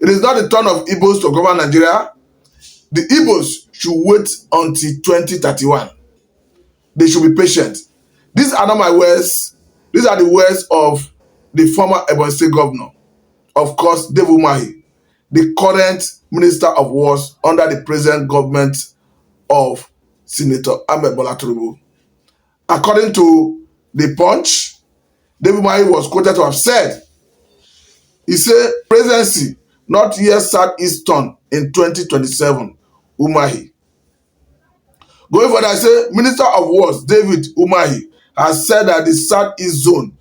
It is not the turn of Igbos to govern Nigeria. The Igbos should wait until 2031. They should be patient. These are not my words. These are the words of the former Ebonyi State governor, of course, David Umahi, the current Minister of Wars under the present government of Senator Ahmed Bola Tinubu. According to The Punch, David Umahi was quoted to have said, he said, presidency not yet Southeast turn in 2027, Umahi. Going further, I say, Minister of Wars David Umahi has said that the Southeast zone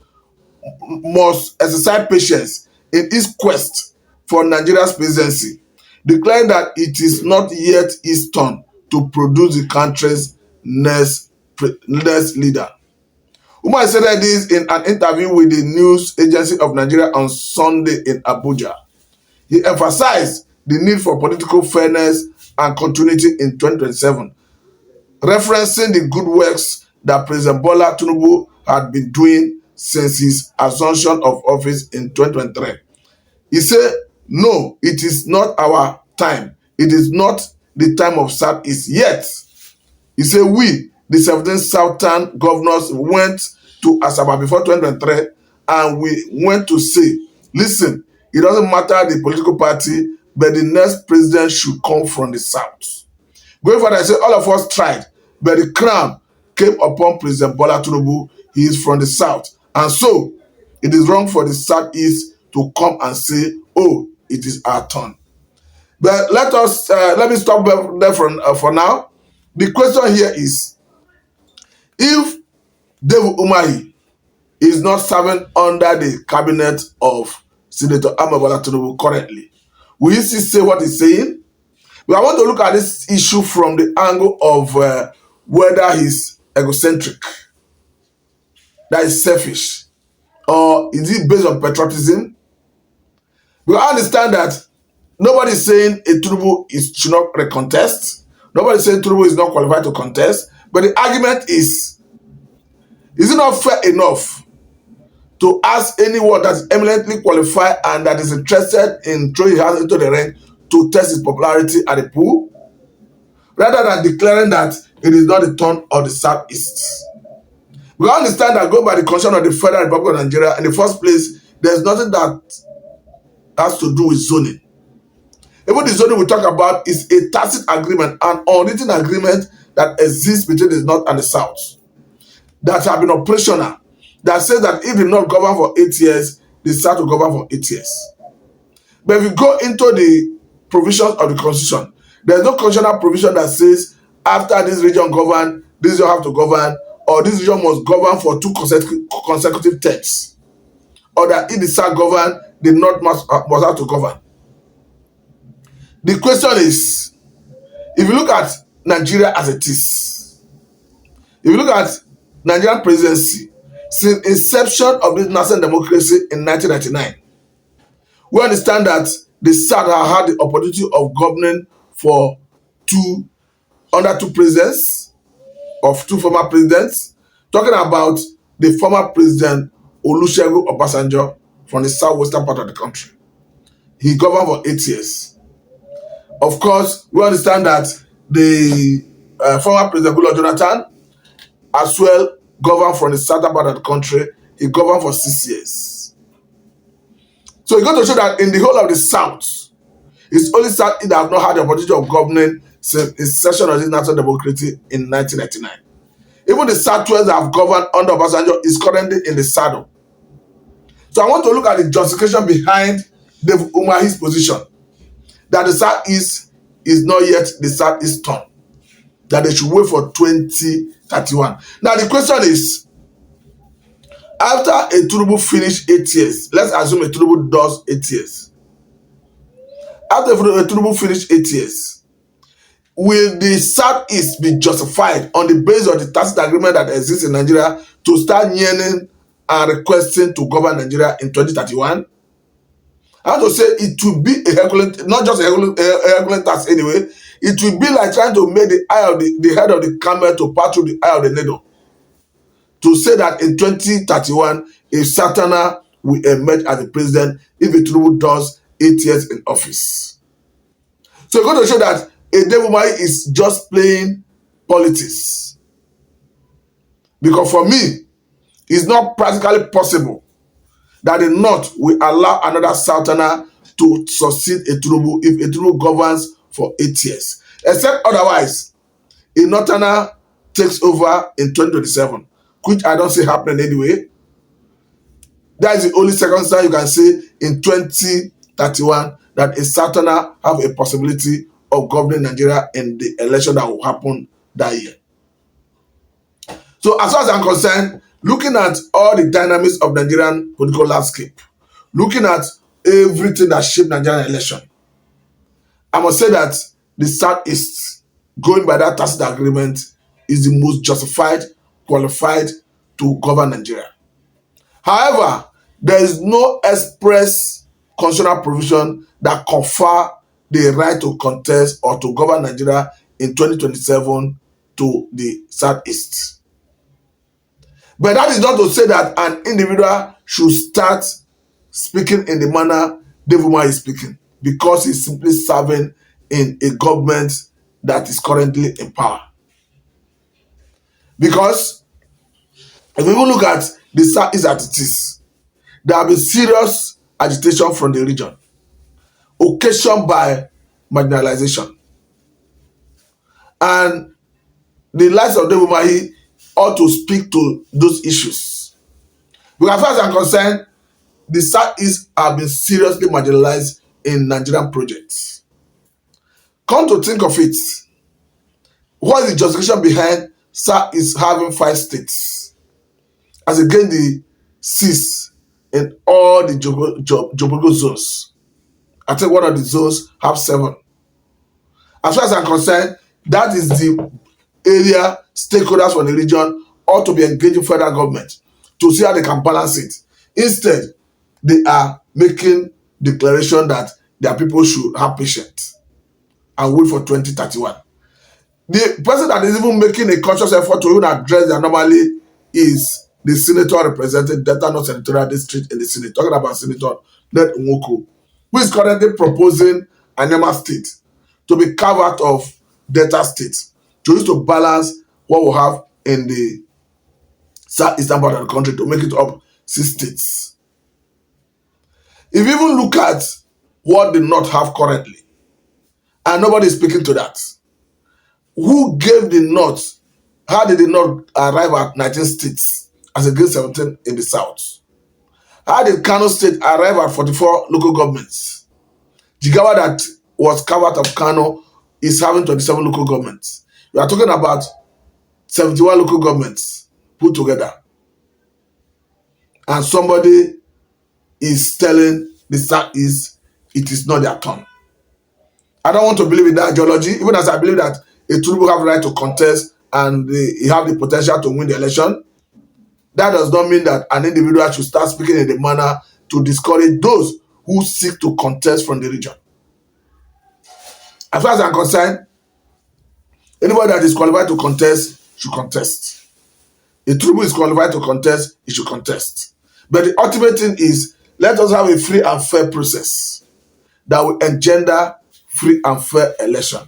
must exercise patience in its quest for Nigeria's presidency, declaring that it is not yet its turn to produce the country's next leader. Umahi said this in an interview with the news agency of Nigeria on Sunday in Abuja. He emphasized the need for political fairness and continuity in 2027, referencing the good works that President Bola Tinubu had been doing since his assumption of office in 2023. He said, no, it is not our time. It is not the time of Southeast yet. He said, we, the 17 Southern governors, went to Asaba before 2023 and we went to say, listen, it doesn't matter the political party, but the next president should come from the South. Going further, I said, all of us tried, but the crown came upon President Bola Tinubu. He is from the South. And so, it is wrong for the Southeast to come and say, oh, it is our turn. But let me stop there for now. The question here is, if David Umahi is not serving under the cabinet of Senator Ahmed Bola Tinubu currently, will he still say what he's saying? But I want to look at this issue from the angle of whether he's egocentric, that is selfish, or is it based on patriotism? We understand that nobody is saying a Tinubu should not recontest. Nobody is saying Tinubu is not qualified to contest. But the argument is it not fair enough to ask anyone that is eminently qualified and that is interested in throwing his hands into the ring to test his popularity at the pool, rather than declaring that it is not the turn of the Southeast? We understand that going by the constitution of the Federal Republic of Nigeria, in the first place, there's nothing that has to do with zoning. Even the zoning we talk about is a tacit agreement, an unwritten agreement that exists between the North and the South, that have been operational, that says that if the North govern for 8 years, the South will govern for 8 years. But if you go into the provisions of the Constitution, there's no constitutional provision that says after this region govern, this region have to govern, or this region must govern for 2 consecutive terms, or that if the South govern, the North must have to govern. The question is, if you look at Nigeria as it is, if you look at Nigerian presidency since inception of this national democracy in 1999, we understand that the South have had the opportunity of governing for under 2 presidents, of 2 former presidents, talking about the former president Olusegun Obasanjo from the southwestern part of the country. He governed for 8 years. Of course, we understand that the former president Goodluck Jonathan as well governed from the southern part of the country. He governed for 6 years. So it's going to show that in the whole of the South, it's only South that have not had the opportunity of governing since the inception of this national democracy in 1999. Even the Southwest that have governed under Obasanjo is currently in the saddle. So I want to look at the justification behind David Umahi's position, that the Southeast is not yet the Southeast turn, that they should wait for 2031. Now the question is, after a Tinubu finish 8 years, let's assume a Tinubu does 8 years. After a Tinubu finish 8 years, will the Southeast be justified on the basis of the tacit agreement that exists in Nigeria to start yearning and requesting to govern Nigeria in 2031? I have to say it will be a Herculean, not just a Herculean task anyway. It will be like trying to make the head of the camel to pass through the eye of the needle. To say that in 2031, a Satana will emerge as the president if Tinubu does 8 years in office. So it's going to show that a David Umahi is just playing politics. Because for me, it's not practically possible that the North will allow another Southerner to succeed a Tinubu if a Tinubu governs for 8 years. Except otherwise, a Northerner takes over in 2027, which I don't see happening anyway. That is the only circumstance you can say in 2031 that a Southerner have a possibility of governing Nigeria in the election that will happen that year. So as far as I'm concerned, looking at all the dynamics of Nigerian political landscape, looking at everything that shaped Nigerian election, I must say that the Southeast, going by that tacit agreement, is the most justified, qualified to govern Nigeria. However, there is no express constitutional provision that confer the right to contest or to govern Nigeria in 2027 to the Southeast. But that is not to say that an individual should start speaking in the manner David Umahi is speaking, because he's simply serving in a government that is currently in power. Because if we even look at the Southeast as it is, there have been serious agitation from the region, occasioned by marginalization. And the likes of David Umahi ought to speak to those issues. Because as far as I'm concerned, the Southeast have been seriously marginalized in Nigerian projects. Come to think of it, what is the justification behind Southeast having 5 states as against the 6 in all the geographical zones? I think one of the zones have 7. As far as I'm concerned, that is the area stakeholders from the region ought to be engaging federal government to see how they can balance it. Instead, they are making declaration that their people should have patience and wait for 2031. The person that is even making a conscious effort to even address the anomaly is the senator representing Delta North Senatorial District in the Senate, talking about Senator Ned Nwoko, who is currently proposing Anyama State to be carved out of Delta State to use to balance what we have in the southeastern part of the country to make it up 6 states. If you even look at what the North have currently, and nobody is speaking to that, who gave the North, how did the North arrive at 19 states as against 17 in the South? How did Kano State arrive at 44 local governments? Jigawa, that was carved out of Kano, is having 27 local governments. We are talking about 71 local governments put together. And somebody is telling the Southeast it is not their turn. I don't want to believe in that ideology, even as I believe that a Tinubu have the right to contest and he have the potential to win the election. That does not mean that an individual should start speaking in the manner to discourage those who seek to contest from the region. As far as I'm concerned, anybody that is qualified to contest should contest. If Tinubu is qualified to contest, he should contest. But the ultimate thing is, let us have a free and fair process that will engender free and fair election,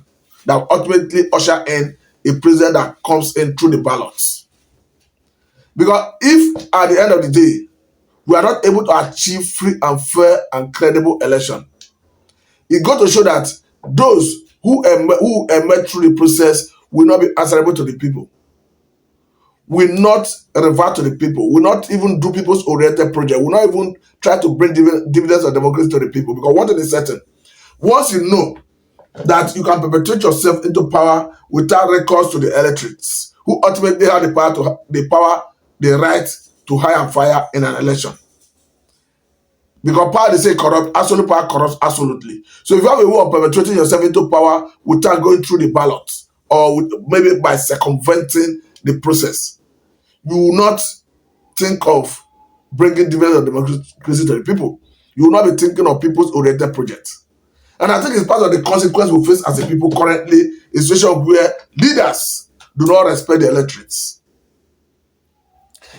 that will ultimately usher in a president that comes in through the ballots. Because if at the end of the day, we are not able to achieve free and fair and credible election, it's going to show that those who emerge through the process will not be answerable to the people, will not revert to the people, will not even do people's oriented project, will not even try to bring dividends of democracy to the people. Because one thing is certain, once you know that you can perpetrate yourself into power without recourse to the electorates, who ultimately have the right to hire and fire in an election. Because power, they say, corrupt, absolute power corrupts absolutely. So if you have a way of perpetrating yourself into power without going through the ballot, or maybe by circumventing the process, you will not think of bringing dividends of democracy to the people. You will not be thinking of people's oriented projects. And I think it's part of the consequence we face as a people currently, a situation where leaders do not respect the electorates.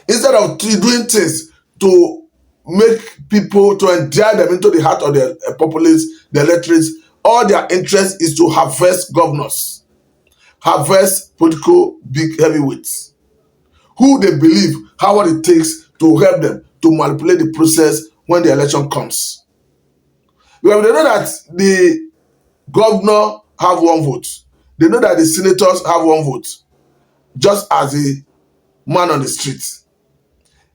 Instead of doing things to make people, to endear them into the heart of the populace, the electorates. All their interest is to harvest governors, harvest political big heavyweights, who they believe have what it takes to help them to manipulate the process when the election comes. Because they know that the governor have one vote. They know that the senators have one vote, just as the man on the street.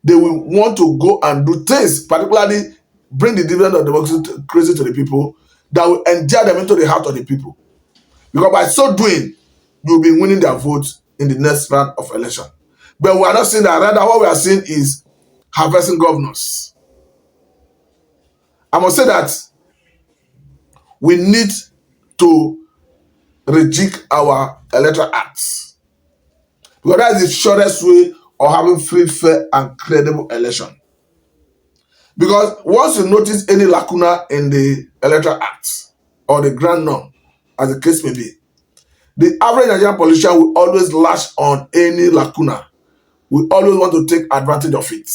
They will want to go and do things, particularly bring the dividend of democracy to the people, that will endear them into the heart of the people. Because by so doing, you'll be winning their vote in the next round of election. But we are not seeing that. Rather, what we are seeing is harvesting governors. I must say that we need to rejig our electoral acts, because that is the shortest way of having free, fair, and credible election. Because once you notice any lacuna in the electoral acts or the grand norm, as the case may be, the average Nigerian politician will always lash on any lacuna. We always want to take advantage of it.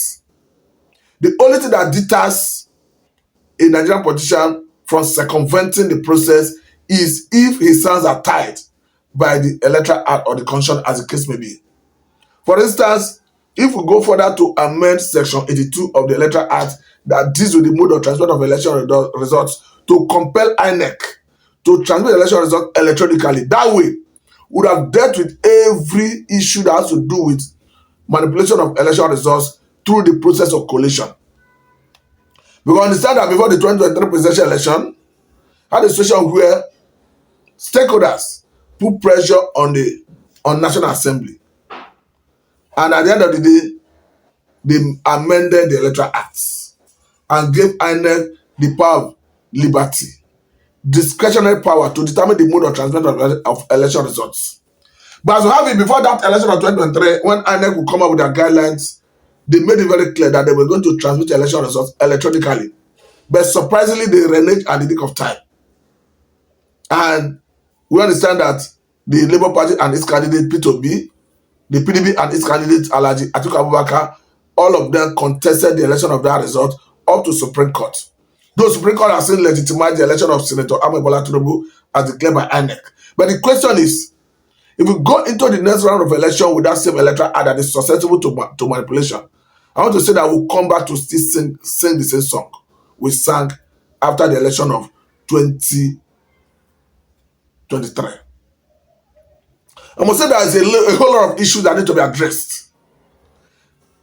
The only thing that deters a Nigerian politician from circumventing the process is if his hands are tied by the electoral act or the constitution, as the case may be. For instance, if we go further to amend section 82 of the electoral act that deals with the mode of transfer of election results to compel INEC to transmit election results electronically, that way would have dealt with every issue that has to do with manipulation of election results through the process of collation. Because understand that before the 2023 presidential election, had a situation where stakeholders put pressure on National Assembly, and at the end of the day, they amended the electoral acts and gave INEC the power of liberty, discretionary power to determine the mode of transmission of election results. But as we have it, before that election of 2023, when INEC will come up with their guidelines, they made it very clear that they were going to transmit election results electronically. But surprisingly, they reneged at the nick of time. And we understand that the Labour Party and its candidate P2B, the PDP and its candidate Alhaji Atiku Abubakar, all of them contested the election of that result up to Supreme Court. Those Supreme Court has still legitimized the election of Senator Bola Tinubu as declared by INEC. But the question is, if we go into the next round of election with that same electoral act that is susceptible to manipulation, I want to say that we'll come back to still sing the same song we sang after the election of 2023. I must say there is a whole lot of issues that need to be addressed.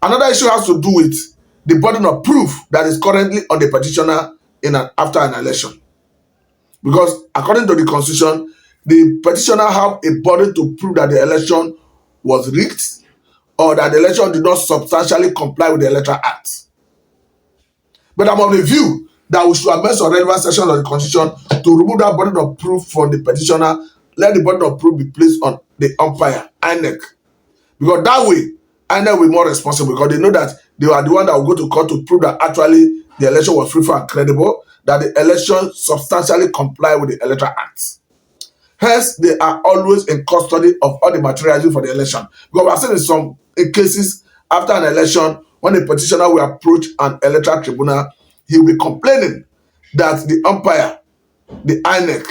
Another issue has to do with the burden of proof that is currently on the petitioner after an election. Because according to the Constitution, the petitioner have a burden to prove that the election was rigged or that the election did not substantially comply with the Electoral Act. But I'm of the view that we should amend some relevant sections of the Constitution to remove that burden of proof from the petitioner. Let the burden of proof be placed on the umpire, INEC. Because that way, INEC will be more responsible, because they know that they are the one that will go to court to prove that actually the election was free, fair, and credible, that the election substantially complied with the Electoral Act. Hence, they are always in custody of all the materials for the election. Because we have seen in some cases, after an election, when the petitioner will approach an electoral tribunal, he will be complaining that the umpire, the INEC,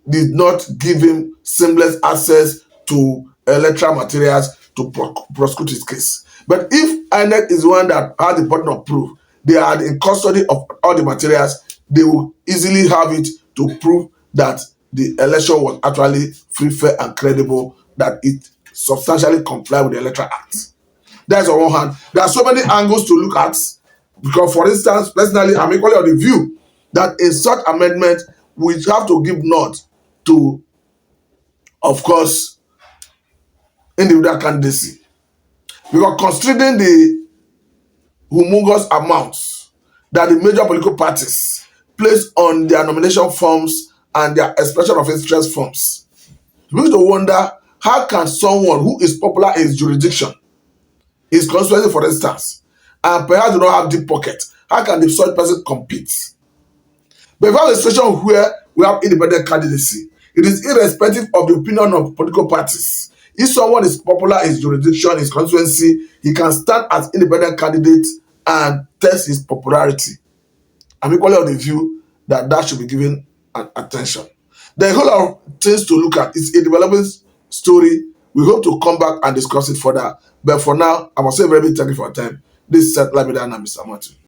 did not give him seamless access to electoral materials to prosecute his case. But if INEC is the one that has the burden of proof, they are in custody of all the materials, they will easily have it to prove that the election was actually free, fair, and credible, that it substantially complied with the Electoral Act. That's on one hand. There are so many angles to look at, because, for instance, personally, I'm equally of the view that in such amendment, we have to give nod to, of course, individual candidacy. Because considering the humongous amounts that the major political parties place on their nomination forms and their expression of interest forms, we need to wonder, how can someone who is popular in his jurisdiction, his constituency, for instance, and perhaps do not have deep pocket, how can the such person compete? But if we have a situation where we have independent candidacy, it is irrespective of the opinion of political parties. If someone is popular in his jurisdiction, his constituency, he can stand as independent candidate and test his popularity. I'm equally of the view that that should be given attention. There are a whole lot of things to look at. It's a developing story. We hope to come back and discuss it further. But for now, I must say very big thank you for your time. This is Seth Labida and Mr. Martin.